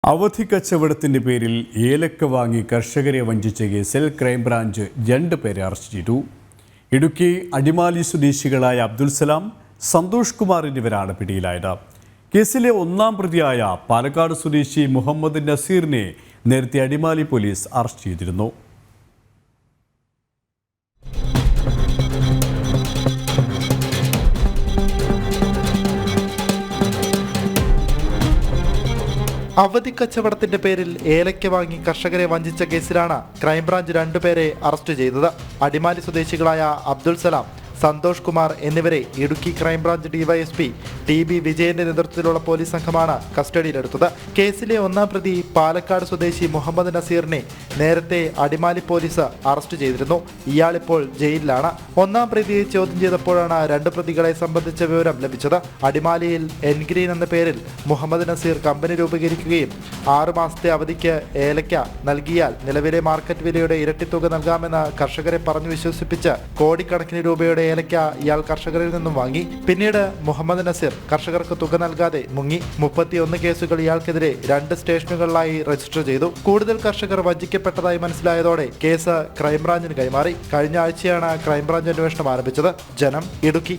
അവധി കച്ചവടത്തിന്റെ പേരിൽ ഏലക്ക വാങ്ങി കർഷകരെ വഞ്ചിച്ച കേസിൽ ക്രൈംബ്രാഞ്ച് 2 പേരെ അറസ്റ്റ് ചെയ്തു. ഇടുക്കി അടിമാലി സ്വദേശികളായ അബ്ദുൽ സലാം, സന്തോഷ് കുമാർ എന്നിവരാണ് പിടിയിലായത്. കേസിലെ 1-ാം പ്രതിയായ പാലക്കാട് സ്വദേശി മുഹമ്മദ് നസീറിനെ നേരത്തെ അടിമാലി പോലീസ് അറസ്റ്റ് ചെയ്തിരുന്നു. അവധി കച്ചവടത്തിന്റെ പേരിൽ ഏലക്ക വാങ്ങി കർഷകരെ വഞ്ചിച്ച കേസിലാണ് ക്രൈംബ്രാഞ്ച് 2 പേരെ അറസ്റ്റ് ചെയ്തത്. അടിമാലി സ്വദേശികളായ അബ്ദുൽ സലാം, സന്തോഷ് കുമാർ എന്നിവരെ ഇടുക്കി ക്രൈംബ്രാഞ്ച് ഡിവൈഎസ്പി TB വിജയന്റെ നേതൃത്വത്തിലുള്ള പോലീസ് സംഘമാണ് കസ്റ്റഡിയിലെടുത്തത്. കേസിലെ 1-ാം പ്രതി പാലക്കാട് സ്വദേശി മുഹമ്മദ് നസീറിനെ നേരത്തെ അടിമാലി പോലീസ് അറസ്റ്റ് ചെയ്തിരുന്നു. ഇയാളിപ്പോൾ ജയിലിലാണ്. 1-ാം പ്രതിയെ ചോദ്യം ചെയ്തപ്പോഴാണ് 2 പ്രതികളെ സംബന്ധിച്ച വിവരം ലഭിച്ചത്. അടിമാലിയിൽ എൻഗ്രീൻ എന്ന പേരിൽ മുഹമ്മദ് നസീർ കമ്പനി രൂപീകരിക്കുകയും 6 മാസത്തെ അവധിക്ക് ഏലക്ക നൽകിയാൽ നിലവിലെ മാർക്കറ്റ് വിലയുടെ ഇരട്ടി തുക നൽകാമെന്ന് കർഷകരെ പറഞ്ഞു വിശ്വസിപ്പിച്ച് കോടിക്കണക്കിന് രൂപയുടെ ഏലക്ക ഇയാൾ കർഷകരിൽ നിന്നും വാങ്ങി. പിന്നീട് മുഹമ്മദ് നസീർ കർഷകർക്ക് തുക നൽകാതെ മുങ്ങി. 31 കേസുകൾ ഇയാൾക്കെതിരെ 2 സ്റ്റേഷനുകളിലായി രജിസ്റ്റർ ചെയ്തു. കൂടുതൽ കർഷകർ വഞ്ചിക്കപ്പെട്ടതായി മനസ്സിലായതോടെ കേസ് ക്രൈംബ്രാഞ്ചിന് കൈമാറി. കഴിഞ്ഞ ആഴ്ചയാണ് ക്രൈംബ്രാഞ്ച് അന്വേഷണം ആരംഭിച്ചത്. ജനം, ഇടുക്കി.